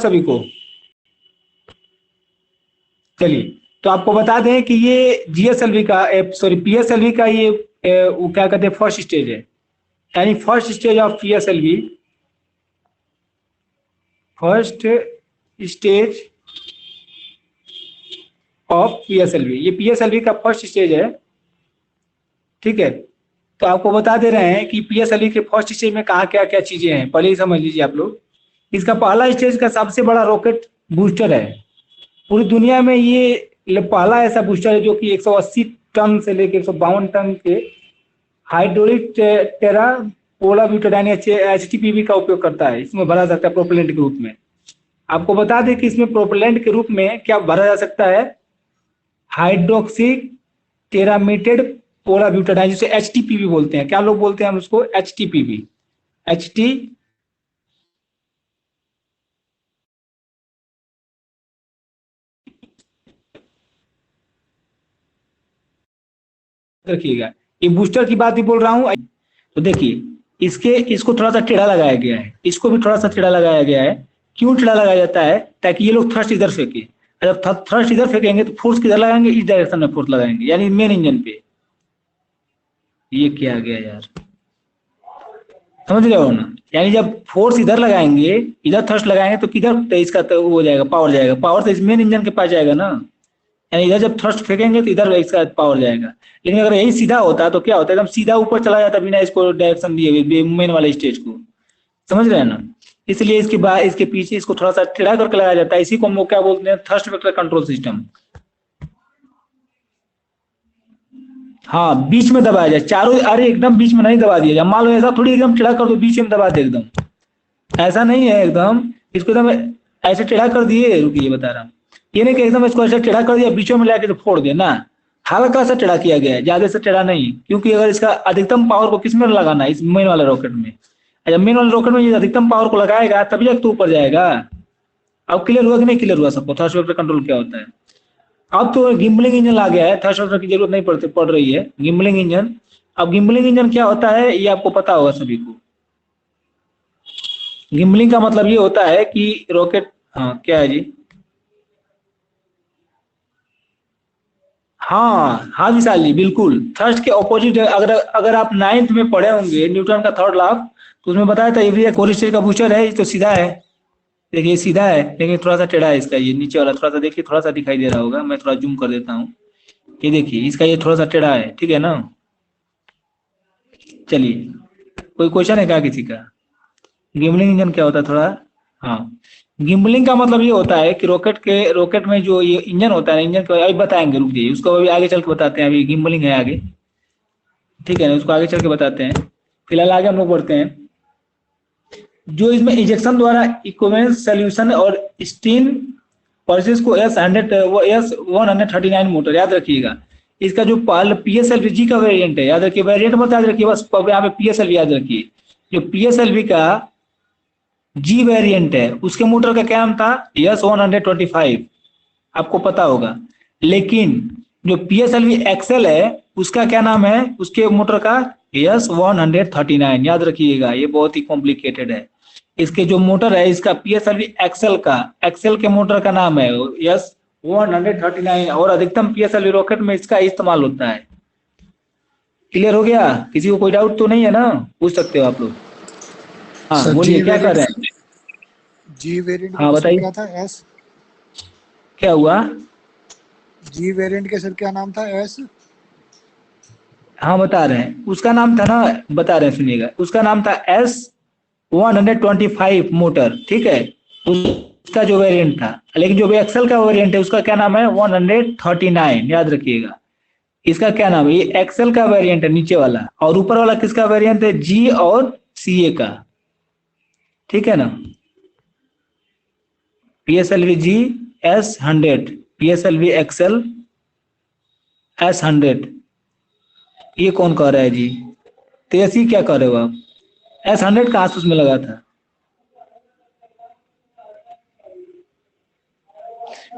सभी को? चलिए, तो आपको बता दें कि ये जीएसएलवी का सॉरी पीएसएलवी का ये वो क्या कहते हैं फर्स्ट स्टेज है, यानी first stage of PSLV, first stage of PSLV, ये पीएसएलवी का फर्स्ट स्टेज है। ठीक है, तो आपको बता दे रहे हैं कि पीएसएलवी के फर्स्ट स्टेज में कहाँ क्या क्या चीजें हैं, पहले ही समझ लीजिए आप लोग। इसका पहला स्टेज का सबसे बड़ा रॉकेट बूस्टर है पूरी दुनिया में, ये पहला ऐसा बूस्टर है जो कि 180 टन से लेकर 152 टन के हाइड्रोलिक टेरा पोला ब्यूटाडाइन एचटीपीवी का उपयोग करता है। इसमें भरा सकता है प्रोपेलेंट के रूप में। आपको बता दें कि इसमें प्रोपेलेंट के रूप में क्या भरा जा सकता है, हाइड्रोक्सी टेरामेटेड पोला ब्यूटाडाइन, जिसे एचटीपीवी बोलते हैं। क्या लोग बोलते हैं हम उसको? एचटीपीवी, एचटी रखिएगा। ये बूस्टर की बात ही बोल रहा हूं। तो देखिए, इसको थोड़ा सा टेढ़ा लगाया गया है, इसको भी थोड़ा सा टेढ़ा लगाया गया है। क्यों टेढ़ा लगाया जाता है? ताकि ये लोग थ्रस्ट इधर फेंके। जब थ्रस्ट इधर फेंकेंगे तो फोर्स किधर लगाएंगे? इस डायरेक्शन में फोर्स लगाएंगे, यानी मेन इंजन पे। ये क्या आ गया यार, समझ रहे हो ना? यानी जब फोर्स इधर लगाएंगे, इधर थ्रस्ट लगाएंगे तो किधर तो इसका तो हो जाएगा, पावर जाएगा। पावर तो इस मेन इंजन के पास जाएगा ना, यानी इधर जब थ्रस्ट फेंकेंगे तो इधर इसका पावर जाएगा। लेकिन अगर यही सीधा होता तो क्या होता है, एकदम सीधा ऊपर चला जाता बिना इसको डायरेक्शन दिए हुए मेन वाले स्टेज को। समझ रहे हैं ना? इसलिए इसके बाद इसके पीछे इसको थोड़ा सा टेढ़ा करके लगाया जाता है। इसी को हम लोग क्या बोलते हैं? Thrust vector control system. हाँ, बीच में दबाया जाए चारों, अरे एकदम बीच में नहीं दबा दिया जाए। मान लो ऐसा थोड़ी एकदम टेढ़ा कर दो बीच में दबा दे, एकदम ऐसा नहीं है। एकदम इसको एकदम ऐसे टेढ़ा कर दिए, रुकिए बता रहा हूँ। ये नहीं कि एकदम इसको ऐसे टेढ़ा कर दिया बीचों में लाके तो फोड़ दिया ना, हल्का सा टेढ़ा किया गया है, ज्यादा से टेढ़ा नहीं। क्योंकि अगर इसका अधिकतम पावर को किस में लगाना है? इस मेन वाले रॉकेट में। जब मेन वाले रॉकेट में ये अधिकतम पावर को लगाएगा तभी तक तो ऊपर जाएगा। अब क्लियर हुआ कि नहीं क्लियर हुआ सबको थ्रस्ट वेक्टर कंट्रोल क्या होता है? अब तो गिम्बलिंग इंजन आ गया है, थ्रस्ट वेक्टर की जरूरत नहीं पड़ रही है। गिम्बलिंग इंजन, अब गिम्बलिंग इंजन क्या होता है ये आपको पता होगा सभी को। गिम्बलिंग का मतलब ये होता है कि रॉकेट, हाँ क्या है जी? हाँ हाँ विशाल जी, बिल्कुल थर्स्ट के ऑपोजिट है। अगर अगर आप 9th में पढ़े होंगे न्यूटन का थर्ड लॉ, तो उसमें बताया था ये भी एक कोरिस्टेज का बूस्टर है। ये तो सीधा है, देखिए सीधा है, लेकिन थोड़ा सा टेढ़ा है इसका। ये नीचे वाला थोड़ा सा देखिए, थोड़ा सा दिखाई दे रहा होगा, मैं थोड़ा जूम कर देता हूँ। ये देखिए इसका ये थोड़ा सा टेढ़ा है, ठीक है ना? चलिए, कोई क्वेश्चन है क्या किसी का? गिम्बलिंग इंजन क्या होता है थोड़ा? हाँ, गिम्बलिंग का मतलब ये होता है कि रॉकेट में जो ये इंजन होता है, इंजन को अभी बताएंगे, रुक जाइए, उसको अभी आगे चल के बताते हैं। अभी गिम्बलिंग है आगे, ठीक है ना? उसको आगे चल के बताते हैं। फिलहाल आगे हम लोग बढ़ते हैं। जो इसमें इंजेक्शन द्वारा इक्विवेलेंट सॉल्यूशन और स्टीम प्रोसेस को S139 मोटर, याद रखिएगा। इसका जो PSLV का वेरिएंट है, याद रखिए, वेरिएंट मत याद रखिए, बस यहाँ पे PSLV याद रखिए। जो PSLV का जी वेरिएंट है उसके मोटर का क्या नाम था? S125, आपको पता होगा। लेकिन जो PSLV एक्सेल है उसका क्या नाम है? उसके मोटर का S139, याद रखिएगा, ये बहुत ही कॉम्प्लिकेटेड है। इसके जो मोटर है इसका PSLV एक्सेल के मोटर का नाम है S139, और अधिकतम PSLV रॉकेट में इसका इस्तेमाल होता है। क्लियर हो गया? किसी को कोई डाउट तो नहीं है ना? पूछ सकते हो आप लोग। हाँ बोलिए, क्या कर रहे हैं? जी वेरिएंट हाँ बताइए, क्या था? एस क्या हुआ? जी वेरिएंट के सर क्या नाम था? एस हाँ बता रहे हैं, उसका नाम था ना, बता रहे हैं सुनिएगा, उसका नाम था S125 मोटर, ठीक है? उसका जो वेरिएंट था। लेकिन जो एक्सेल का वेरिएंट है उसका क्या नाम है? 139, याद रखिएगा। इसका क्या नाम है? ये एक्सेल का वेरिएंट है नीचे वाला, और ऊपर वाला किसका वेरिएंट है? जी और सीए का, ठीक है ना? PSLV G S100, PSLV XL S100। ये कौन कह रहा है जी? तेजी क्या कर रहे हो आप? S100 का आसूस में लगा था।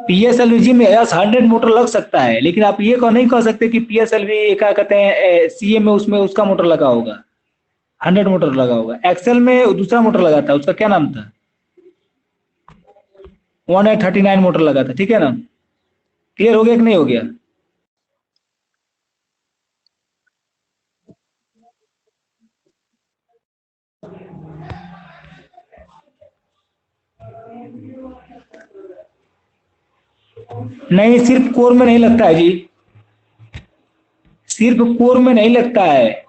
PSLV में S100 मोटर लग सकता है, लेकिन आप ये नहीं कह सकते कि PSLV क्या कहते हैं CA में उसमें उसका मोटर लगा होगा, 100 मोटर लगा होगा। एक्सेल में दूसरा मोटर लगा था, उसका क्या नाम था? 1839 मोटर लगा था, ठीक है ना। क्लियर हो गया कि नहीं हो गया? नहीं, सिर्फ कोर में नहीं लगता है जी, सिर्फ कोर में नहीं लगता है।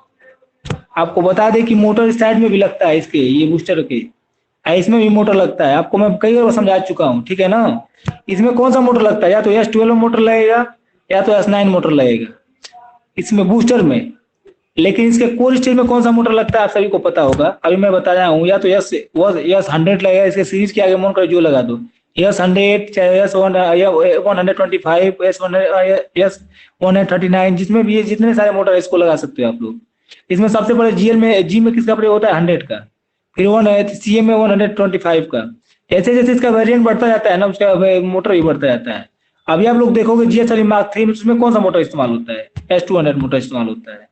आपको बता दें कि मोटर साइड में भी लगता है इसके, ये बूस्टर के, इसमें भी मोटर लगता है। आपको मैं कई बार समझा चुका हूँ, ठीक है ना। इसमें कौन सा मोटर लगता है? या तो S12 मोटर लगेगा या तो S9 मोटर लगेगा इसमें बूस्टर में। लेकिन इसके कोर स्टेज में कौन सा मोटर लगता है आप सभी को पता होगा, अभी मैं बता रहा हूँ। या तो S100 लगेगा, इसके सीरीज के आगे मन कर जो लगा दो, S100 चाहे S1 या 125 S139, जिसमें भी ये जितने सारे मोटर है इसको लगा सकते हो आप लोग। इसमें सबसे बड़े जी में किसका प्रयोग होता है? 100 का। फिर CM में 125 का। ऐसे जैसे इसका वेरिएंट बढ़ता जाता है ना, उसका मोटर भी बढ़ता जाता है। अभी आप लोग देखोगे GSLV Mark 3 में उसमें कौन सा मोटर इस्तेमाल होता है? S200 मोटर इस्तेमाल होता है।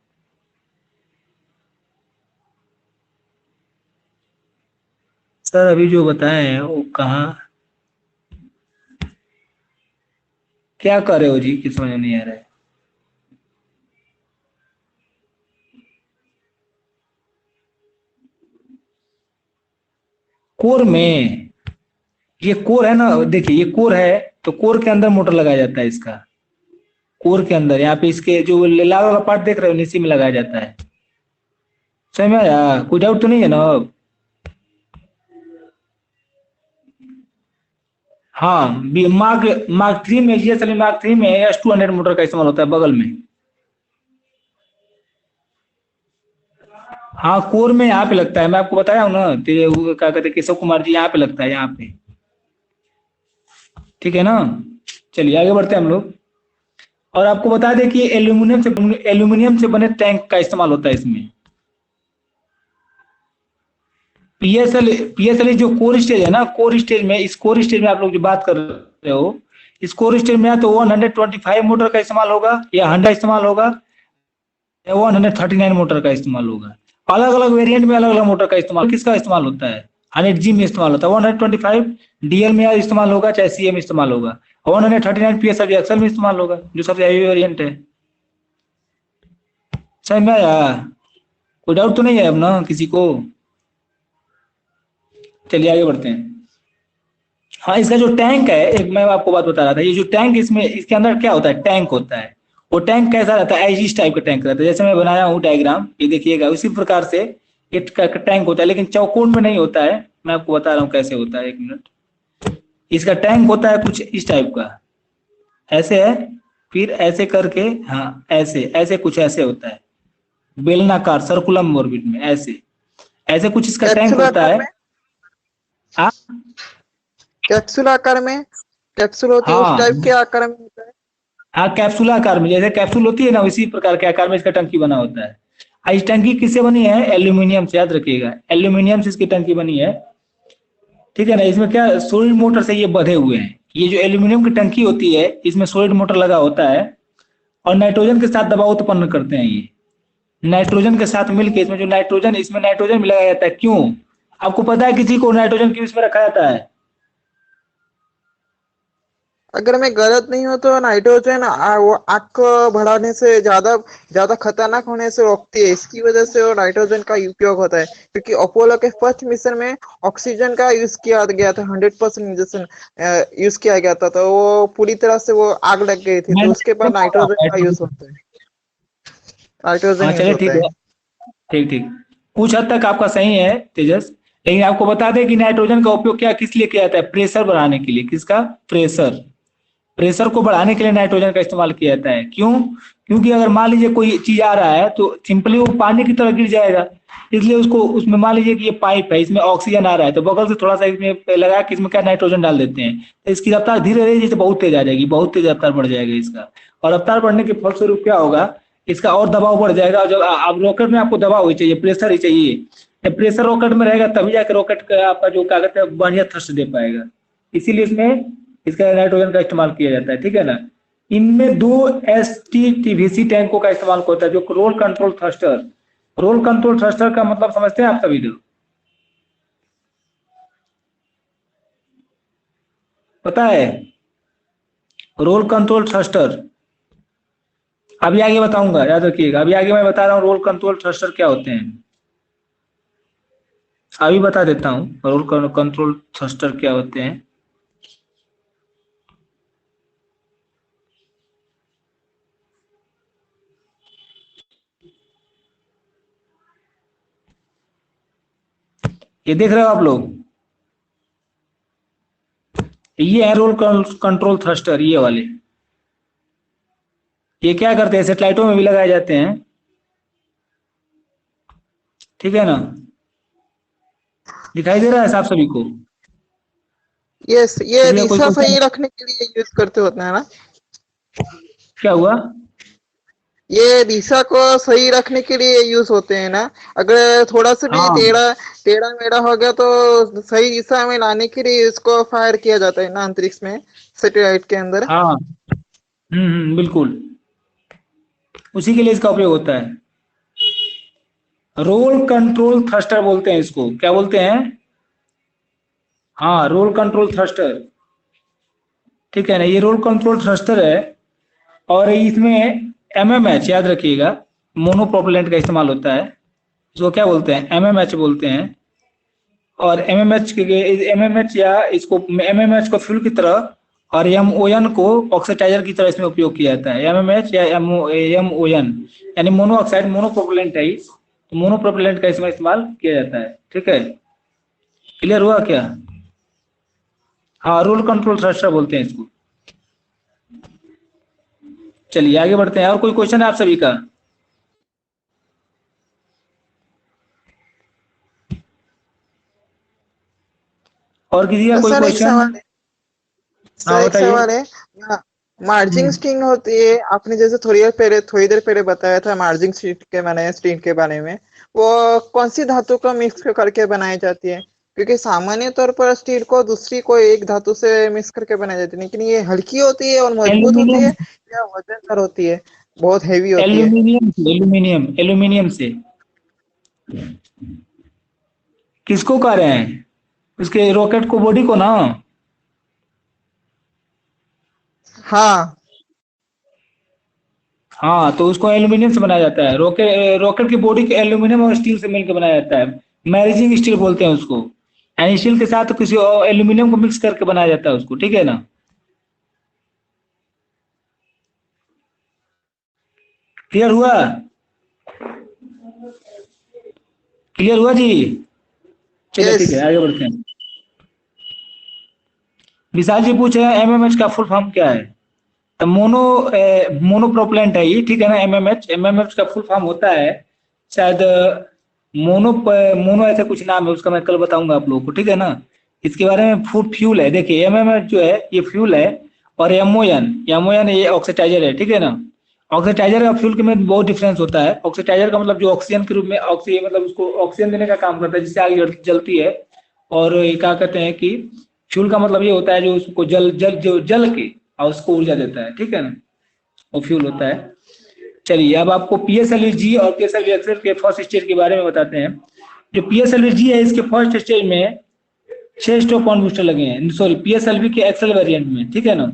सर अभी जो बताए हैं वो कहाँ, क्या कर रहे हो जी, किस समझ में नहीं आ रहा है। कोर में, ये कोर है ना, देखिए ये कोर है, तो कोर के अंदर मोटर लगाया जाता है इसका। कोर के अंदर यहाँ पे इसके जो लाल वाला पार्ट देख रहे हो नीचे में लगाया जाता है। समझ में आया? कोई डाउट तो नहीं है ना अब? हाँ, मार्क मार्क 3 में, GSLV मार्क 3 में S200 मोटर का इस्तेमाल होता है बगल में। हाँ, कोर में यहाँ पे लगता है, मैं आपको बताया हूँ ना, तेरे क्या कहते हैं, केशव कुमार जी, यहाँ पे लगता है, यहाँ पे। ठीक है ना। चलिए आगे बढ़ते हैं हम लोग। और आपको बता दें कि एल्यूमिनियम से बने टैंक का इस्तेमाल होता है इसमें। पीएसएल जो कोर स्टेज है ना, कोर स्टेज में, इस कोर स्टेज में आप लोग जो बात कर रहे हो, इस कोर स्टेज में या तो 125 मोटर का इस्तेमाल होगा, या 100 इस्तेमाल होगा, या 139 मोटर का इस्तेमाल होगा। अलग अलग वेरिएंट में अलग अलग मोटर का इस्तेमाल, किसका इस्तेमाल होता है? 100G में इस्तेमाल होता है। 125 डीएल में इस्तेमाल होगा, चाहे सीएम में इस्तेमाल होगा। 139 पीएसएल एक्सल में इस्तेमाल होगा, जो सबसे हैवी वेरिएंट है। समझ में आया? कोई डाउट तो नहीं है अब ना किसी को? चलिए आगे बढ़ते हैं। हाँ, इसका जो टैंक है, एक मैं आपको बात बता रहा था, ये जो टैंक, इसमें इसके अंदर क्या होता है? टैंक होता है। वो टैंक कैसा रहता है? इस टाइप का टैंक रहता है, जैसे मैं बनाया हूँ डायग्राम, ये देखिएगा, उसी प्रकार से एक टैंक होता है, लेकिन चौकोन में नहीं होता है। मैं आपको बता रहा हूँ कैसे होता है, एक मिनट। इसका टैंक होता है कुछ इस टाइप का, ऐसे है, फिर ऐसे करके, हाँ ऐसे ऐसे कुछ ऐसे होता है, बेलनाकार सर्कुलम ऑर्बिट में, ऐसे ऐसे कुछ इसका टैंक कैप्सूल होता आकार है। में, हाँ कैप्सूल आकार में, कैप्सूल होती है उस हाँ टाइप के आकार में होता है। हाँ, कैप्सूल आकार में, जैसे कैप्सूल होती है ना, उसी प्रकार के आकार में इसका टंकी बना होता है। इस टंकी किससे बनी है? एल्यूमिनियम से, याद रखिएगा, एल्यूमिनियम से इसकी टंकी बनी है। ठीक है ना। इसमें क्या, सॉलिड मोटर से ये बंधे हुए हैं। ये जो एल्यूमिनियम की टंकी होती है, इसमें सॉलिड मोटर लगा होता है, और नाइट्रोजन के साथ दबाव उत्पन्न करते हैं ये। नाइट्रोजन के साथ मिलकर, इसमें जो नाइट्रोजन, इसमें नाइट्रोजन मिलाया जाता है। क्यों? आपको पता है किसी को नाइट्रोजन क्यों इसमें रखा जाता है? अगर मैं गलत नहीं हूँ तो नाइट्रोजन वो आग को बढ़ाने से ज्यादा ज्यादा खतरनाक होने से रोकती है, इसकी वजह से वो नाइट्रोजन का उपयोग होता है। क्योंकि अपोलो के फर्स्ट मिशन में ऑक्सीजन का यूज किया गया था, 100% इंजेक्शन यूज किया गया था, तो वो पूरी तरह से वो आग लग गई थी, तो उसके बाद नाइट्रोजन का यूज होता है, नाइट्रोजन हाँ यूज चलिए होता ठीक है। है, ठीक ठीक, कुछ हद तक आपका सही है तेजस। लेकिन आपको बता दें कि नाइट्रोजन का उपयोग क्या, किस लिए किया जाता है? प्रेशर बढ़ाने के लिए। किसका? प्रेशर। प्रेशर को बढ़ाने के लिए नाइट्रोजन का इस्तेमाल किया जाता है। क्यों? क्योंकि अगर मान लीजिए कोई चीज आ रहा है, तो सिंपली वो पानी की तरह गिर जाएगा। इसलिए उसको, उसमें मान लीजिए कि ये पाइप है, इसमें ऑक्सीजन आ रहा है, तो बगल से थोड़ा सा इसमें लगा कि इसमें क्या, नाइट्रोजन डाल देते हैं, तो इसकी रफ्तार धीरे धीरे जैसे बहुत तेज आ जाएगी, बहुत तेज रफ्तार बढ़ जाएगा इसका। और रफ्तार बढ़ने के फलस्वरूप क्या होगा, इसका और दबाव बढ़ जाएगा। और जब आप रॉकेट में, आपको दबाव ही चाहिए, प्रेशर ही चाहिए। जब प्रेशर रॉकेट में रहेगा, तभी जाकर रॉकेट का आपका जो क्या कहते हैं, बढ़िया थ्रस्ट दे पाएगा। इसीलिए इसमें इसका नाइट्रोजन का इस्तेमाल किया जाता है। ठीक है ना। इनमें दो STTVC टैंकों का इस्तेमाल होता है, जो roll control thruster. Roll control thruster का मतलब समझते हैं आप सभी लोग? पता है? Roll control thruster. अभी आगे बताऊंगा, याद रखिएगा। अभी आगे मैं बता रहा हूँ रोल कंट्रोल थ्रस्टर क्या होते हैं। अभी बता देता हूँ रोल कंट्रोल थ्रस्टर क्या होते हैं। ये देख रहे हो आप लोग? ये है रोल कंट्रोल थ्रस्टर, ये वाले। ये क्या करते हैं, सेटेलाइटों में भी लगाए जाते हैं, ठीक है ना? दिखाई दे रहा है साफ सभी को? ये किसी का कोई दिशा क्वेश्चन? सही रखने के लिए यूज करते होते हैं ना? क्या हुआ? ये दिशा को सही रखने के लिए यूज होते हैं ना? अगर थोड़ा सा भी हाँ। टेढ़ा टेढ़ा मेढ़ा हो गया तो सही दिशा में लाने के लिए इसको फायर किया जाता है ना अंतरिक्ष में, सैटेलाइट के अंदर। हाँ। बिल्कुल। उसी के लिए इसका उपयोग होता है। रोल कंट्रोल थ्रस्टर बोलते हैं इसको। क्या बोलते हैं? हाँ, रोल कंट्रोल थ्रस्टर, ठीक है ना? ये रोल कंट्रोल थ्रस्टर है। और इसमें एमएमएच, याद रखिएगा, मोनोप्रोपेलेंट का इस्तेमाल होता है। इसको क्या बोलते हैं? एमएमएच बोलते हैं। और एमएमएच या इसको एमएमएच को फ्यूल की तरह और एमओएन को ऑक्सीडाइजर की तरह इसमें उपयोग किया जाता है। एमएमएच या एमओएन यानी मोनोऑक्साइड, मोनोप्रोपेलेंट है ही, तो मोनोप्रोपेलेंट का इसमें इस्तेमाल किया जाता है, ठीक है? क्लियर हुआ क्या? हाँ, रोल कंट्रोल थ्रस्टर बोलते हैं इसको। चलिए आगे बढ़ते हैं। और कोई क्वेश्चन है आप सभी का? और किसी का कोई सर एक क्वेश्चन? सवाल है। हाँ सर एक बताइए। सवाल है। मार्जिंग हम्म। स्ट्रिंग होती है, आपने जैसे थोड़ी देर पहले बताया था मार्जिंग स्ट्रिंग के बारे में। वो कौन सी धातु को मिक्स करके बनाई जाती है? क्योंकि सामान्य तौर पर स्टील को दूसरी कोई एक धातु से मिक्स करके बनाई जाती है, लेकिन ये हल्की होती है और मजबूत होती एल्यूमिनियम। है या वजनदार होती है, बहुत हैवी होती है? एल्यूमिनियम से। किसको कह रहे हैं? उसके रॉकेट को, बॉडी को ना? हाँ। हाँ, तो उसको एल्यूमिनियम से बनाया जाता है। रॉकेट की बॉडी के एल्यूमिनियम और स्टील से मिलकर बनाया जाता है। मैरिजिंग स्टील बोलते हैं उसको। यानी स्टील के साथ किसी और एल्यूमिनियम को मिक्स करके बनाया जाता है उसको, ठीक है ना? क्लियर हुआ? क्लियर हुआ जी? चलिए यस। ठीक है, आगे बढ़ते हैं। विशाल जी पूछ रहे हैं एमएमएच का फुल फॉर्म क्या है? तो मोनोप्रोपेलेंट है ये, ठीक है ना? एमएमएच का फुल फॉर्म होता है शायद मोनो मोनो ऐसा कुछ नाम है उसका, मैं कल बताऊंगा आप लोगों को, ठीक है ना? इसके बारे में फूड फ्यूल है। देखिए एमएमएच जो है ये फ्यूल है, और एमओएन ये ऑक्सीडाइजर है, ठीक है ना? ऑक्सीडाइजर और फ्यूल के में बहुत डिफरेंस होता है। ऑक्सीडाइजर का मतलब जो ऑक्सीजन के रूप में मतलब उसको ऑक्सीजन देने का काम करता है, जिससे आग जलती है। और ये क्या कहते हैं कि फ्यूल का मतलब ये होता है जो उसको जल के और उसको ऊर्जा देता है, ठीक है ना? वो फ्यूल होता है। चलिए अब आपको पीएसएलवी और पीएसएलवी एक्सेल के फर्स्ट स्टेज के बारे में बताते हैं। जो पीएसएलवी है इसके फर्स्ट स्टेज में 6 स्टॉप ऑन बूस्टर लगे हैं, सॉरी पीएसएलवी के एक्सेल वेरिएंट में, ठीक है ना?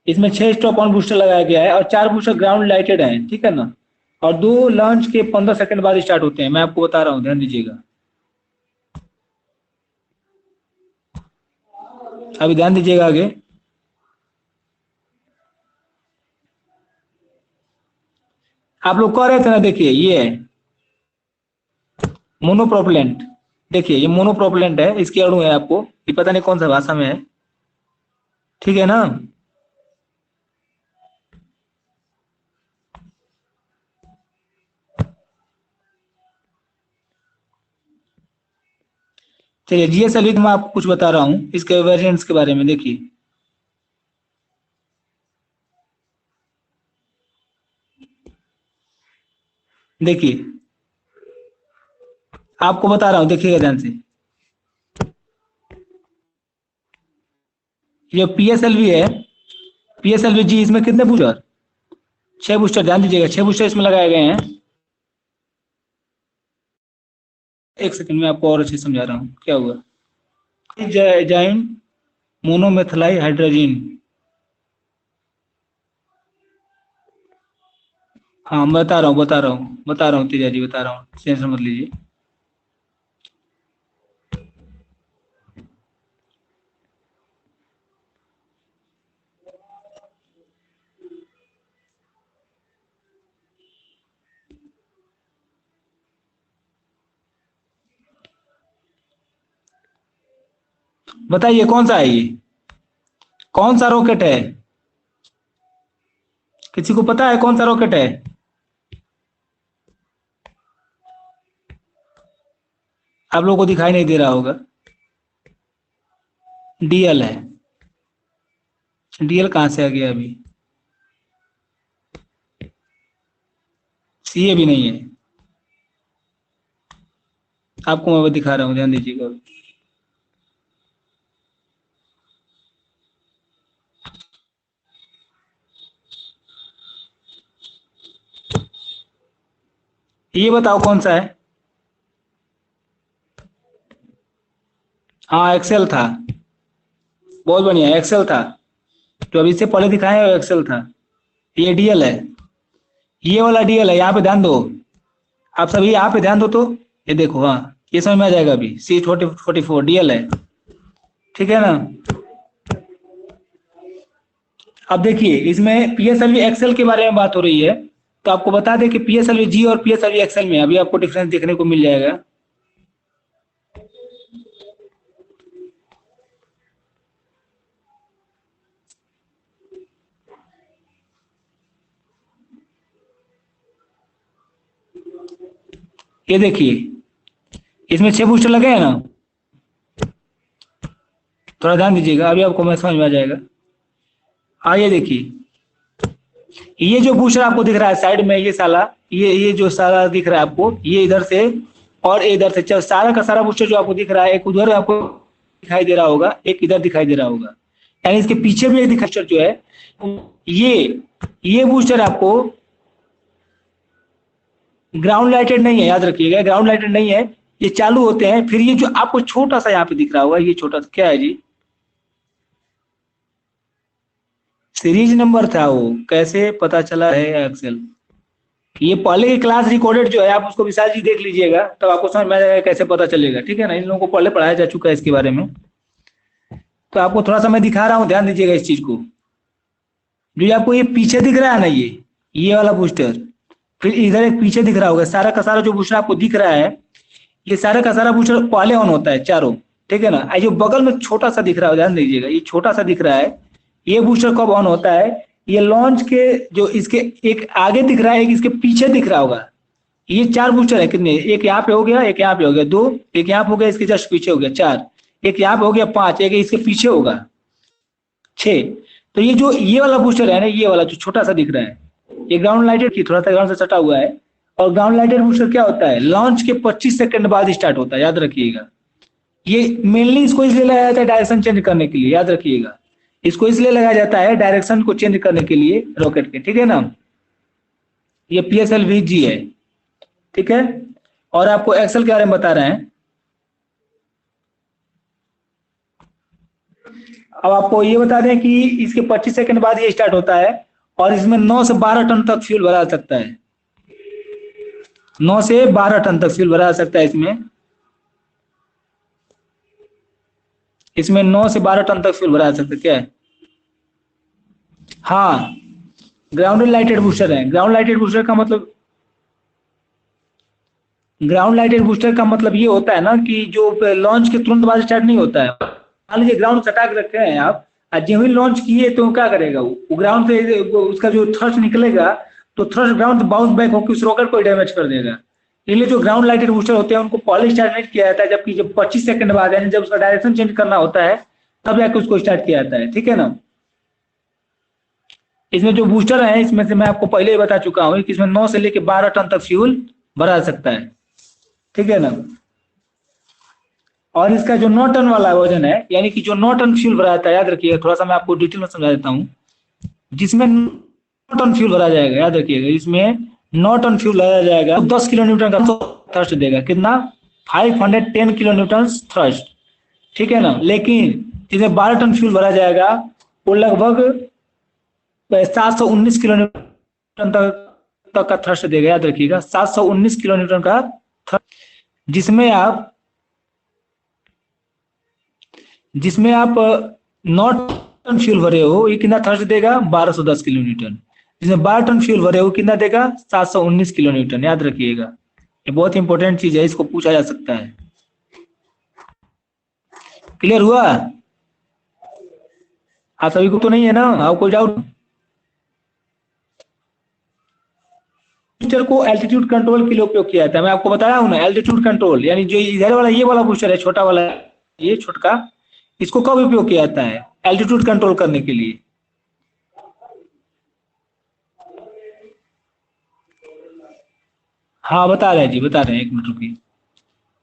इसमें 6 स्टॉप ऑन बूस्टर लगाया गया है और 4 बूस्टर ग्राउंड लाइटेड हैं, ठीक है ना? और 2 लॉन्च के 15 सेकंड बाद स्टार्ट होते हैं। मैं आपको बता रहा हूँ, ध्यान दीजिएगा। अभी ध्यान दीजिएगा आगे। आप लोग कह रहे थे ना, देखिए ये है मोनोप्रोपेलेंट। देखिए ये मोनोप्रोपेलेंट है, इसके अणु है आपको, ये पता नहीं कौन सा भाषा में है, ठीक है ना? चलिए जीएसएलवी मैं आपको कुछ बता रहा हूँ इसके वेरिएंट्स के बारे में। देखिए देखिए आपको बता रहा हूँ, देखिएगा ध्यान से। ये पीएसएलवी है, पीएसएलवी जी, इसमें कितने बूस्टर? 6 बूस्टर, ध्यान दीजिएगा, 6 बूस्टर इसमें लगाए गए हैं। एक सेकंड में आपको और अच्छे से समझा रहा हूँ क्या हुआ। जाइम मोनोमेथाइल हाइड्रोजन। हाँ मैं बता रहा हूँ तेजा जी, बता रहा हूँ, टेंशन मत लीजिए। बताइए कौन सा है ये, कौन सा रॉकेट है? किसी को पता है कौन सा रॉकेट है? आप लोगों को दिखाई नहीं दे रहा होगा। डीएल है। डीएल कहां से आ गया अभी? सीए भी नहीं है। आपको मैं दिखा रहा हूँ, ध्यान दीजिएगा। ये बताओ कौन सा है? हाँ एक्सेल था, बहुत बढ़िया, एक्सेल था। जो अभी से पहले दिखाए वो एक्सेल था। ये डीएल है, ये वाला डीएल है। यहाँ पे ध्यान दो, आप सभी यहाँ पे ध्यान दो तो ये देखो। हाँ ये समझ में आ जाएगा अभी। C44 डीएल है, ठीक है ना। अब देखिए इसमें पीएसएलवी एक्सेल के बारे में बात हो रही है, तो आपको बता दें कि पीएसएलवी जी और पीएसएलवी एक्सेल में अभी आपको डिफरेंस देखने को मिल जाएगा। ये देखिए इसमें 6 बूस्टर लगे हैं ना, थोड़ा ध्यान दीजिएगा, अभी आपको मैं समझ में आ जाएगा। ये देखिए ये जो बूस्टर आपको दिख रहा है साइड में, ये साला ये जो साला दिख रहा है आपको, ये इधर से और इधर से, चल सारा का सारा बूस्टर जो आपको दिख रहा है, एक उधर आपको दिखाई दे रहा होगा, एक इधर दिखाई दे रहा होगा, यानी इसके पीछे भी एक बूस्टर जो है, ये बूस्टर आपको ग्राउंड लाइटेड नहीं है, याद रखिएगा ग्राउंड लाइटेड नहीं है, ये चालू होते हैं। फिर ये जो आपको छोटा सा यहाँ पे दिख रहा होगा, ये छोटा सा क्या है जी? सीरीज नंबर था वो, कैसे पता चला है एक्सेल? ये पहले की क्लास रिकॉर्डेड जो है, आप उसको विशाल जी देख लीजिएगा, तब आपको समझ में आ जाएगा कैसे पता चलेगा, ठीक है ना। इन लोगों को पहले पढ़ाया जा चुका है इसके बारे में, तो आपको थोड़ा सा मैं दिखा रहा हूँ, ध्यान दीजिएगा इस चीज को। जो आपको ये पीछे दिख रहा है ना, ये वाला बूस्टर, फिर इधर एक पीछे दिख रहा होगा, सारा का सारा जो बूस्टर आपको दिख रहा है, ये सारा का सारा बूस्टर पहले ऑन होता है चारों, ठीक है ना। जो बगल में छोटा सा दिख रहा है, ध्यान दीजिएगा, ये छोटा सा दिख रहा है, ये बूस्टर कब ऑन होता है? ये लॉन्च के जो इसके एक आगे दिख रहा है, एक इसके पीछे दिख रहा होगा। ये 4 बूस्टर है, कितने? एक यहाँ पे हो गया, एक यहाँ पे हो गया 2, एक यहाँ पे हो गया, इसके जस्ट पीछे हो गया 4, एक यहाँ पे हो गया 5, एक इसके पीछे होगा 6। तो ये जो ये वाला बूस्टर है ना, ये वाला जो छोटा सा दिख रहा है, ये ग्राउंड लाइटेड की थोड़ा सा ग्राउंड से सटा हुआ है। और ग्राउंड लाइटेड बूस्टर क्या होता है? लॉन्च के 25 सेकंड बाद स्टार्ट होता है, याद रखिएगा। ये मेनली इसको इसलिए लगाया जाता है डायरेक्शन चेंज करने के लिए, याद रखिएगा। इसको इसलिए लगाया जाता है डायरेक्शन को चेंज करने के लिए रॉकेट के, ठीक है ना। ये पीएसएलवी जी है, ठीक है। और आपको एक्सेल के बारे में बता रहे हैं। अब आपको ये बता दें कि इसके 25 सेकंड बाद ये स्टार्ट होता है, और इसमें 9 से 12 टन तक फ्यूल भरा सकता है। 9 से 12 टन तक फ्यूल भरा सकता है इसमें 9 से 12 टन तक फ्यूल भरा सकता है। क्या है? हाँ ग्राउंड लाइटेड बूस्टर है। ग्राउंड लाइटेड बूस्टर का मतलब ये होता है ना कि जो लॉन्च के तुरंत बाद स्टार्ट नहीं होता है। मान लीजिए ग्राउंड सटा के रखे हैं आप, जो ही लॉन्च किए तो क्या करेगा वो ग्राउंड से उसका जो थ्रस्ट निकलेगा, तो थ्रस्ट ग्राउंड बाउंस बैक होकर उस रॉकेट को डैमेज कर देगा। इसलिए जो ग्राउंड लाइटेड बूस्टर होते हैं उनको पहले स्टार्ट नहीं किया जाता है, जबकि जब 25 सेकंड बाद यानी जब उसका डायरेक्शन चेंज करना होता है तब जाके उसको स्टार्ट किया जाता है, ठीक है ना। इसमें जो बूस्टर है, इसमें से मैं आपको पहले ही बता चुका हूं कि इसमें 9 से लेकर 12 टन तक फ्यूल भरा सकता है, ठीक है ना। और इसका जो 9 टन वाला वजन है, यानी कि जो 9 टन फ्यूल भरा जाता है, याद रखिएगा, थोड़ा सा मैं आपको डिटेल में समझा देता हूँ। जिसमें 9 टन फ्यूल भरा जाएगा, याद रखिएगा, इसमें 9 टन फ्यूल लगाया जाएगा, 10 किलो न्यूटन का थ्रस्ट देगा। कितना? 510 किलो न्यूटन थ्रस्ट, ठीक है ना। लेकिन जिसमें 12 टन फ्यूल भरा जाएगा वो लगभग 719 किलो न्यूटन तक का थ्रस्ट देगा, याद रखिएगा 719 किलो न्यूटन का थ्रस्ट, जिसमें आप 9 टन फ्यूल भरे हो, ये कितना थ्रस्ट देगा 1210 किलो न्यूटन। जिसमें 12 टन फ्यूल भरे हो कितना देगा 719 किलो न्यूटन, याद रखिएगा। ये बहुत इंपॉर्टेंट चीज है, इसको पूछा जा सकता है। क्लियर हुआ आप सभी को? तो नहीं है ना आप कोई डाउट? बूस्टर को एल्टीट्यूड कंट्रोल के लिए उपयोग किया जाता है। मैं आपको बताया हूं ना, एल्टीट्यूड कंट्रोल यानी जो इधर वाला ये वाला बूस्टर है, छोटा वाला, ये छोटका, इसको कब उपयोग किया जाता है? एल्टीट्यूड कंट्रोल करने के लिए। हाँ बता रहे हैं जी, बता रहे हैं, एक मिनट रुकिए,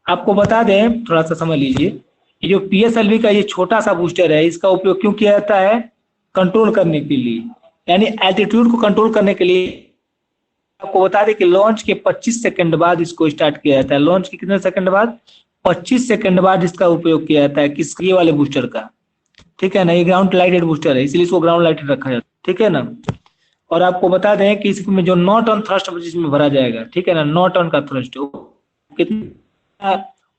आपको बता दें, थोड़ा सा समझ लीजिए। ये जो पीएसएलवी का ये छोटा सा बूस्टर है, इसका उपयोग क्यों किया जाता है? कंट्रोल करने के लिए, यानी एल्टीट्यूड को कंट्रोल करने के लिए। आपको बता दें कि लॉन्च के 25 सेकंड बाद इसको स्टार्ट किया जाता है। लॉन्च के कितने सेकंड बाद? 25 सेकंड बाद इसका उपयोग किया जाता है। किस, ये वाले बूस्टर का, ठीक है ना। ये ग्राउंड लाइटेड बूस्टर है, इसलिए इसको ग्राउंड लाइटेड रखा जाता है, ठीक है ना। और आपको बता दें कि इसमें जो 9 टन थ्रस्ट जिसमें भरा जाएगा, ठीक है ना, 9 टन का थ्रस्ट, वो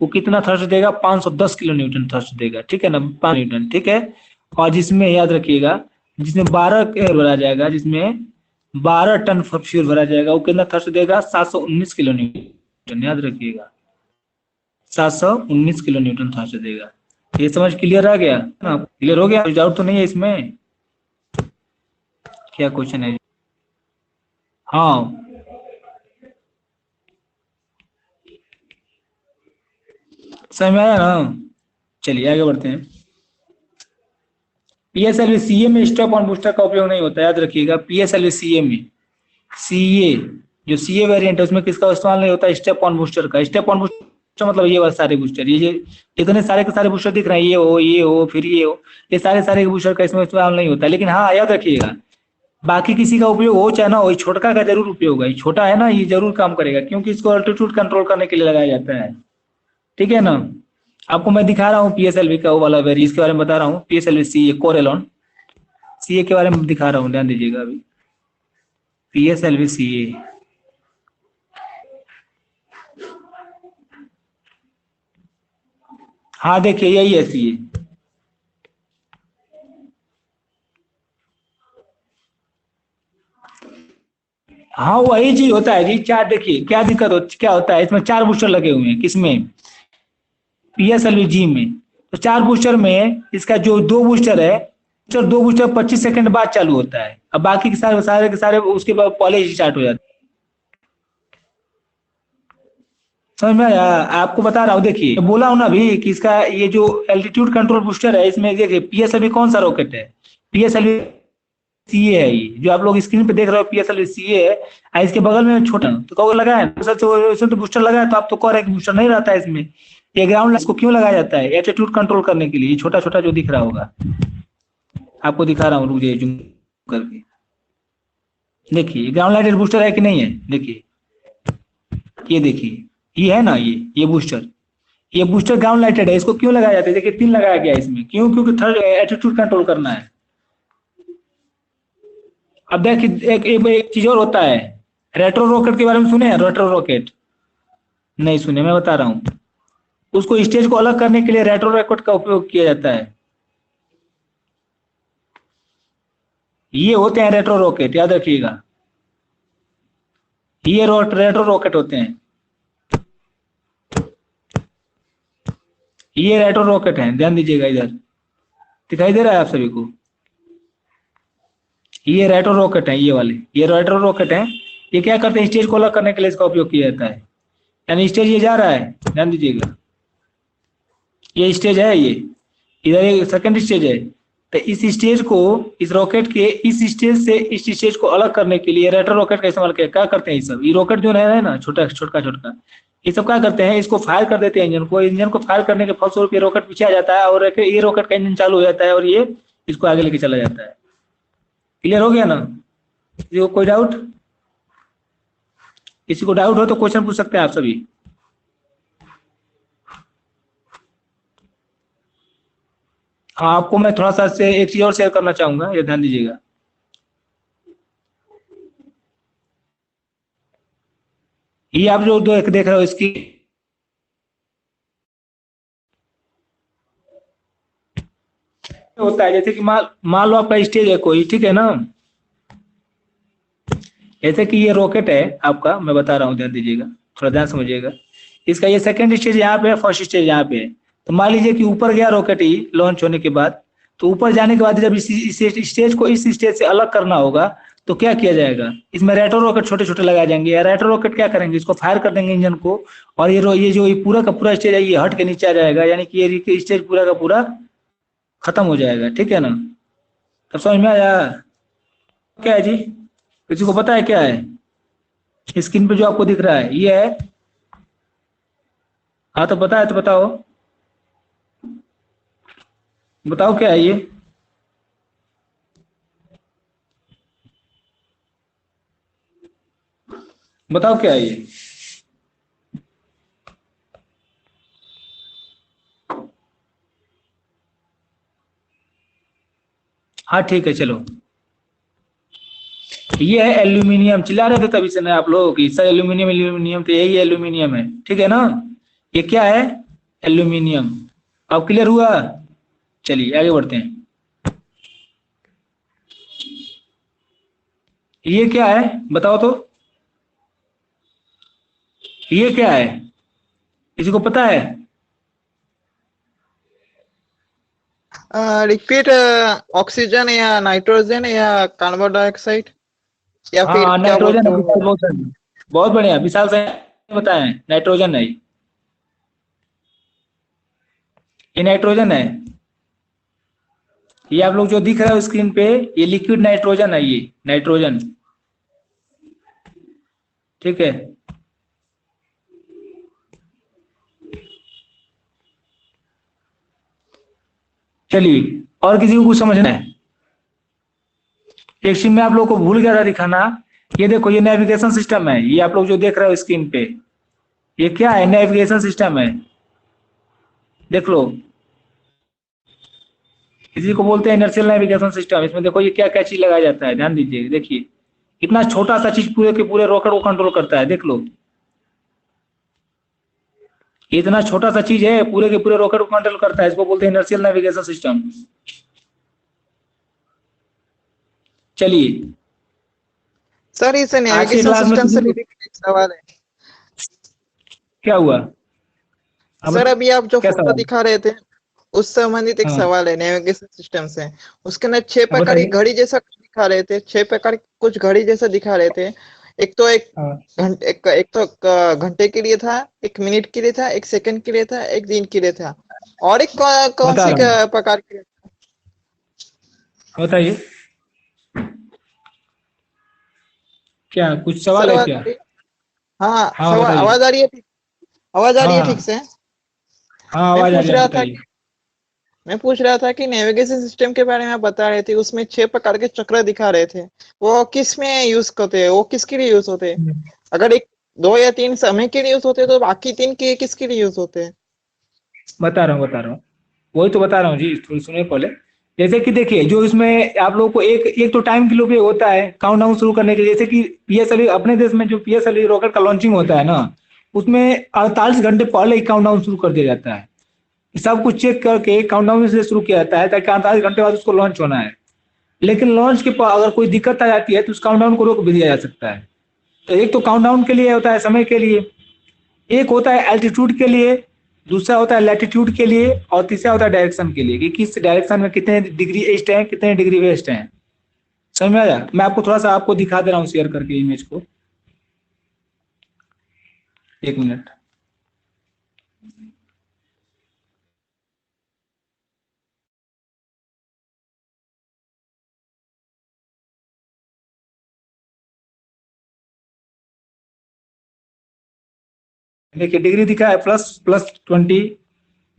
कितना थ्रस्ट देगा? 510 किलो न्यूटन थ्रस्ट देगा, ठीक है ना, 5 न्यूटन, ठीक है। और जिसमें याद रखिएगा, जिसमें 12 भरा जाएगा, जिसमें 12 टन फ्यूल भरा जाएगा, वो कितना थ्रस्ट देगा? 719 किलो न्यूटन, याद रखिएगा 719 किलो न्यूटन थ्रस्ट देगा। ये समझ क्लियर आ गया ना? क्लियर हो गया? डाउट तो नहीं है इसमें? क्या क्वेश्चन है? हाँ समझ में आया ना? चलिए आगे बढ़ते हैं। पीएसएलवी सीए में स्टेप ऑन बूस्टर का उपयोग नहीं होता, याद रखिएगा। पीएसएलवी सीए में, सीए जो सीए वेरिएंट है उसमें किसका इस्तेमाल नहीं होता? स्टेप ऑन बूस्टर का। स्टेप ऑन बूस्टर मतलब ये वाले सारे बूस्टर, ये जितने सारे के सारे बूस्टर दिख रहे हैं, ये हो फिर ये हो, ये सारे सारे बूस्टर का इसमें इस्तेमाल नहीं होता। लेकिन हाँ याद रखिएगा, बाकी किसी का उपयोग हो चाहे ना हो, छोटका का जरूर उपयोग है। छोटा है ना, ये जरूर काम करेगा, क्योंकि इसको अल्टीट्यूड कंट्रोल करने के लिए लगाया जाता है, ठीक है ना। आपको मैं दिखा रहा हूँ पीएसएलवी का वो वाला वेरिएंट, इसके बारे में बता रहा हूँ। पीएसएलवी सीए कोरेलॉन, सीए के बारे में दिखा रहा हूँ, ध्यान दीजिएगा। अभी पीएसएलवी सीए, हाँ देखिए यही है सीए। हाँ वही चीज होता है जी। चार, देखिए क्या दिक्कत क्या होता है, इसमें 4 बूस्टर लगे हुए हैं। किसमें? पीएसएलवी जी में। तो 4 बूस्टर में इसका जो 2 बूस्टर है, 2 बूस्टर 25 सेकंड बाद चालू होता है। अब बाकी के सारे सारे के सारे उसके बाद पहले ही स्टार्ट हो जाते हैं। समझ में आया? आपको बता रहा हूँ, देखिए बोला हूँ ना अभी कि इसका ये जो एल्टीट्यूड कंट्रोल बूस्टर है, इसमें देखिए पीएसएलवी कौन सा रॉकेट है? पीएसएलवी सीए है। ये जो आप लोग स्क्रीन पे देख रहे हो पीएसएलवी सीए है, और इसके बगल में छोटा तो कहो लगा है उसमें तो बूस्टर लगा है, तो आप तो कह रहे हैं कि बूस्टर नहीं रहता है इसमें। ये ग्राउंड इसको क्यों लगाया जाता है? एल्टीट्यूड कंट्रोल करने के लिए। छोटा छोटा जो दिख रहा होगा, आपको दिखा रहा हूँ, रुक जाइए जूम करके। देखिए ग्राउंड लाइटेड बूस्टर है कि नहीं है? देखिए ये देखिए, ये है ना, ये बूस्टर, ये बूस्टर ग्राउंड लाइटेड है। इसको क्यों लगाया जाता है? देखिए 3 लगाया गया है इसमें। क्यों? क्योंकि थर्ड एल्टीट्यूड कंट्रोल करना है। अब देखिए एक चीज और होता है, रेट्रो रॉकेट के बारे में सुने हैं? रेट्रो रॉकेट नहीं सुने, मैं बता रहा हूँ। उसको स्टेज को अलग करने के लिए रेट्रो रॉकेट का उपयोग किया जाता है। ये होते हैं रेट्रो रॉकेट, याद रखिएगा। ये रेट्रो रॉकेट होते हैं, ये रेट्रो रॉकेट है, ध्यान दीजिएगा। इधर दिखाई दे रहा है आप सभी को? ये रेट्रो रॉकेट है, ये वाले, ये रेट्रो रॉकेट है। ये क्या करते हैं? स्टेज को अलग करने के लिए इसका उपयोग किया जाता है। यानी स्टेज ये जा रहा है, ध्यान दीजिएगा, ये स्टेज है, ये इधर एक सेकंड स्टेज है। तो इस स्टेज को, इस रॉकेट के इस स्टेज से इस स्टेज को अलग करने के लिए रेट्रो रॉकेट का इस्तेमाल किया। क्या करते हैं ये सब? ये रॉकेट जो है ना, छोटा छोटा छोटा, ये सब क्या करते हैं? इसको फायर कर देते हैं इंजन को। इंजन को फायर करने के फलस्वरूप ये रॉकेट पीछे आ जाता है, और ये रॉकेट का इंजन चालू हो जाता है, और ये इसको आगे लेके चला जाता है। क्लियर हो गया ना? किसी को कोई डाउट? किसी को डाउट हो तो क्वेश्चन पूछ सकते हैं आप सभी। हाँ, आपको मैं थोड़ा सा से एक चीज और शेयर करना चाहूंगा, ये ध्यान दीजिएगा। ये आप जो देख रहे हो इसकी होता है, जैसे कि मान लो आपका स्टेज है कोई, ठीक है ना। जैसे कि ये रॉकेट है आपका, मैं बता रहा हूँ, ध्यान दीजिएगा, थोड़ा ध्यान समझिएगा। इसका ये सेकंड स्टेज यहाँ पे है, फर्स्ट स्टेज यहाँ पे है। तो मान लीजिए कि ऊपर गया रॉकेट ही लॉन्च होने के बाद, तो ऊपर जाने के बाद जब इस स्टेज को इस स्टेज से अलग करना होगा, तो क्या किया जाएगा, इसमें रेट्रो रॉकेट छोटे छोटे लगाए जाएंगे, या रेट्रो रॉकेट क्या करेंगे, इसको फायर कर देंगे इंजन को, और ये जो ये पूरा का पूरा स्टेज है ये हट के नीचे आ जाएगा, यानी कि ये स्टेज पूरा का पूरा खत्म हो जाएगा, ठीक है ना। तब समझ में आया क्या है जी, किसी को पता है क्या है स्क्रीन पे जो आपको दिख रहा है ये है? हाँ तो पता है तो बताओ, बताओ क्या है ये। बताओ क्या है ये। हाँ ठीक है चलो, ये है एल्यूमिनियम। चिल्ला रहे थे तभी से ना आप लोग कि सर एल्यूमिनियम एल्यूमिनियम, तो यही एल्यूमिनियम है, ठीक है ना। ये क्या है, एल्यूमिनियम। अब क्लियर हुआ, चलिए आगे बढ़ते हैं। ये क्या है बताओ तो, ये क्या है, किसी को पता है? रिपीट, ऑक्सीजन या नाइट्रोजन या कार्बन डाइऑक्साइड या फिर हाँ क्या नाइट्रोजन बोलते है, हो? बहुत बढ़िया विशाल से बताए, नाइट्रोजन है, ये नाइट्रोजन है। ये आप लोग जो दिख रहा है स्क्रीन पे, ये लिक्विड नाइट्रोजन है, ये नाइट्रोजन, ठीक है। चलिए, और किसी को कुछ समझना है? एक चीज में आप लोग को भूल गया था दिखाना, ये देखो ये नेविगेशन सिस्टम है, ये आप लोग जो देख रहे हो स्क्रीन पे, ये क्या है, नेविगेशन सिस्टम है, देख लो। इसी को बोलते हैं इनर्शियल नेविगेशन सिस्टम। इसमें देखो ये क्या क्या चीज लगाया जाता है, ध्यान दीजिए, देखिए इतना छोटा सा चीज पूरे के पूरे रॉकेट को कंट्रोल करता है, देख लो। ये इतना छोटा सा चीज है, पूरे के पूरे रॉकेट को कंट्रोल करता है, इसको बोलते हैं इनर्शियल नेविगेशन सिस्टम। चलिए, सर इस आज की नेविगेशन क्लास में सिस्टम से किसी को रिलेटेड एक सवाल है। क्या हुआ? अब सर अभी आप जो क्या फोटो सवाल? दिखा रहे थे उस संबंधित एक हाँ सवाल है नेविगेशन सिस्टम से। उसके अंदर 6 हाँ, प्रकार की बताइए। घड़ी जैसा कुछ दिखा रहे थे, 6 प्रकार की कुछ घड़ी जैसा दिखा रहे थे। एक तो एक हाँ घंटे एक तो घंटे के लिए था, एक मिनट के लिए था, एक सेकंड के लिए था, एक दिन के लिए था, और एक कौन बता सी रहा हूँ, प्रकार के लिए था? बताइए क्या कुछ सर सवाल है आवाज क्या? आ रही है? हाँ हाँ सवाल बताइए। आवाज आ रही है ठीक? आवाज आ रही है ठीक हाँ से? हाँ मैं आवाज आ पूछ रही है, रहा था बताइए। मैं पूछ रहा था कि नेविगेशन सिस्टम के बारे में आप बता रहे थे, उसमें 6 प्रकार के चक्र दिखा रहे थे। वो किस में यूज करते हैं, वो किसके लिए यूज होते हैं? अगर एक 2 या 3 समय के लिए यूज होते हैं तो बाकी 3 के किसके लिए यूज होते हैं? बता रहा हूँ, वही तो बता रहा हूँ जी, थोड़ी सुनिए पहले। जैसे कि देखिए, जो इसमें आप लोगों को एक एक तो टाइम के लिए होता है काउंटडाउन शुरू करने के लिए, जैसे कि पीएसएलवी अपने देश में जो पीएसएलवी रॉकेट का लॉन्चिंग होता है ना, उसमें 48 घंटे पहले ही काउंटडाउन शुरू कर दिया जाता है। सब कुछ चेक करके काउंटडाउन से शुरू किया जाता है, ताकि 48 घंटे बाद उसको लॉन्च होना है। लेकिन लॉन्च के अगर कोई दिक्कत आ जाती है तो उस काउंटडाउन को रोक भी दिया जा सकता है। तो एक तो काउंटडाउन के लिए होता है, समय के लिए, एक होता है एल्टीट्यूड के लिए, दूसरा होता है लैटिट्यूड के लिए, और तीसरा होता है डायरेक्शन के लिए, कि किस डायरेक्शन में कितने डिग्री ईस्ट है, कितने डिग्री वेस्ट है। समझ में आया? मैं आपको थोड़ा सा आपको दिखा दे रहा हूँ शेयर करके इमेज को, एक मिनट। देखिए डिग्री दिखा है, प्लस प्लस 20।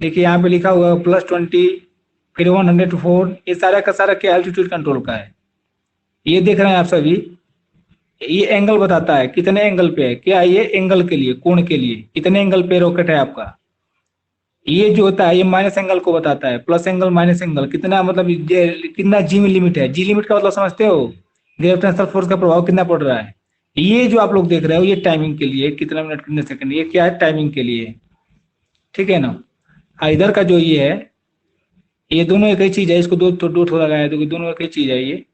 देखिए यहाँ पे लिखा हुआ है +20, फिर 104। ये सारा का सारा क्या एल्टीट्यूड कंट्रोल का है। ये देख रहे हैं आप सभी, ये एंगल बताता है कितने एंगल पे है, क्या है ये, एंगल के लिए, कोण के लिए कितने एंगल पे रॉकेट है आपका। ये जो होता है ये माइनस एंगल को बताता है, प्लस एंगल माइनस एंगल कितना, मतलब कितना जी में लिमिट है। जी लिमिट का मतलब समझते हो, ग्रेविटेशनल फोर्स का प्रभाव कितना पड़ रहा है। ये जो आप लोग देख रहे हो ये टाइमिंग के लिए, कितना मिनट कितने सेकंड, ये क्या है टाइमिंग के लिए, ठीक है ना। इधर का जो ये है, ये दोनों एक ही चीज है, इसको दो ठो लगाया तो दोनों एक ही चीज है ये,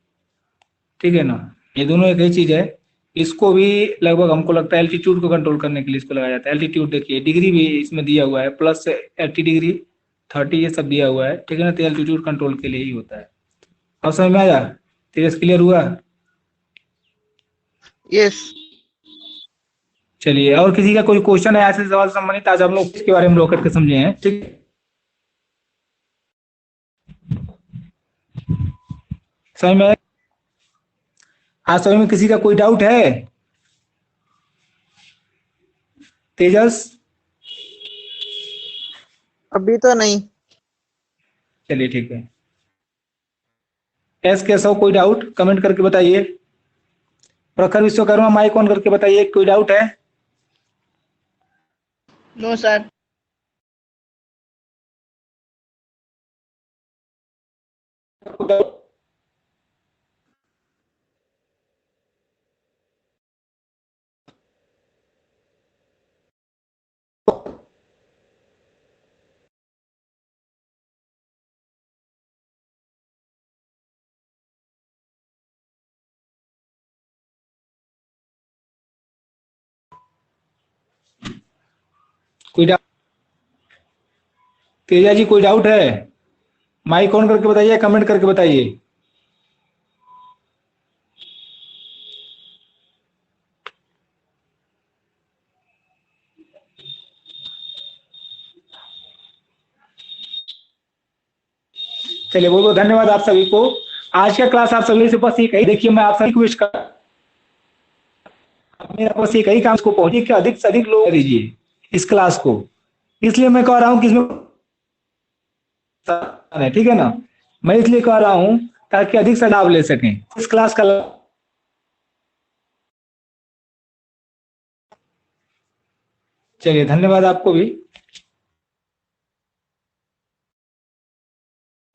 ठीक है ना। ये दोनों एक ही चीज है। इसको भी लगभग हमको लगता है एल्टीट्यूड को कंट्रोल करने के लिए इसको लगाया जाता है। एल्टीट्यूड देखिए, डिग्री भी इसमें दिया हुआ है, प्लस 80 डिग्री 30 ये सब दिया हुआ है, ठीक है ना। तो एल्टीट्यूड कंट्रोल के लिए ही होता है। अब समझ में आया, तेरे क्लियर हुआ। यस। चलिए, और किसी का कोई क्वेश्चन है ऐसे सवाल संबंधित, आज हम लोग इसके बारे में लोग करके समझे हैं, ठीक। समझ में, आज समझ में किसी का कोई डाउट है। तेजस, अभी तो नहीं। चलिए ठीक है। एस केशव कोई डाउट कमेंट करके बताइए। प्रखर विश्वकर्मा माइक ऑन करके बताइए, कोई डाउट है। No sir. कोई डाउट, तेजा जी कोई डाउट है, माइक ऑन करके बताइए, कमेंट करके बताइए। चलिए, बहुत बहुत धन्यवाद आप सभी को। आज का क्लास आप सभी से बस ये कही, देखिए मैं आप सभी को विश कर, मेरा बस ये कही काम को पहुंचे कि अधिक से अधिक लोग दीजिए इस क्लास को। इसलिए मैं कह रहा हूं कि इसमें, ठीक है ना, मैं इसलिए कह रहा हूं ताकि अधिक से लाभ ले सकें इस क्लास का। चलिए, धन्यवाद आपको भी,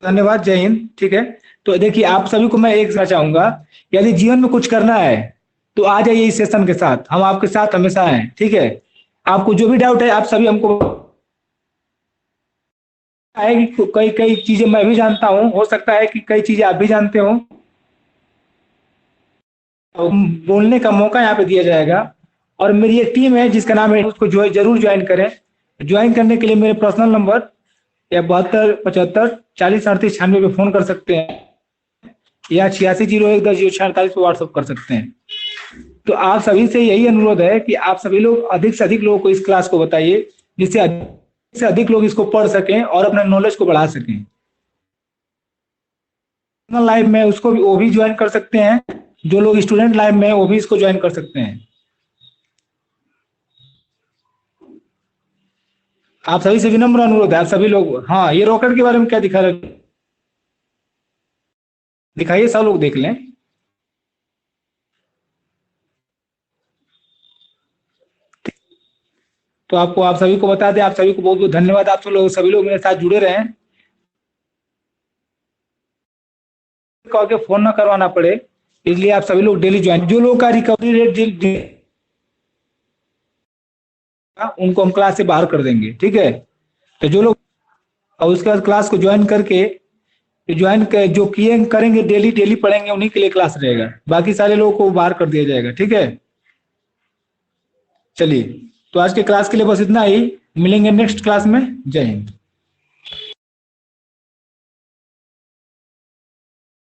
धन्यवाद, जय हिंद, ठीक है। तो देखिए, आप सभी को मैं एक कहना चाहूंगा, यदि जीवन में कुछ करना है तो आ जाइए इस सेशन के साथ, हम आपके साथ हमेशा हैं, ठीक है। आपको जो भी डाउट है आप सभी हमको है कि कई कई चीजें मैं भी जानता हूं, हो सकता है कि कई चीजें आप भी जानते हो, तो बोलने का मौका यहाँ पे दिया जाएगा। और मेरी एक टीम है जिसका नाम है, उसको जो जरूर ज्वाइन करें। ज्वाइन करने के लिए मेरे पर्सनल नंबर या 72 75 40 38 96 पे फोन कर सकते हैं, या 860110 पे व्हाट्सअप कर सकते हैं। तो आप सभी से यही अनुरोध है कि आप सभी लोग अधिक से अधिक लोगों को इस क्लास को बताइए, जिससे अधिक से अधिक लोग इसको पढ़ सकें और अपने नॉलेज को बढ़ा सकें। लाइव में उसको भी, वो भी ज्वाइन कर सकते हैं, जो लोग स्टूडेंट लाइव में वो भी इसको ज्वाइन कर सकते हैं। आप सभी से विनम्र अनुरोध है, आप सभी लोग, हाँ ये रॉकेट के बारे में क्या दिखा रहे, दिखाइए, सब लोग देख लें। तो आपको, आप सभी को बता दें, आप सभी को बहुत बहुत धन्यवाद, आप सभी लोग मेरे साथ जुड़े रहे, कह के फोन ना करवाना पड़े, इसलिए आप सभी लोग डेली ज्वाइन। जो लोगों का रिकवरी रेट उनको हम क्लास से बाहर कर देंगे, ठीक है। तो जो लोग, और उसके बाद क्लास को ज्वाइन करके, जो किए करेंगे डेली डेली पढ़ेंगे, उन्हीं के लिए क्लास रहेगा, बाकी सारे लोगों को बाहर कर दिया जाएगा, ठीक है। चलिए, तो आज के क्लास के लिए बस इतना ही, मिलेंगे नेक्स्ट क्लास में। जय हिंद।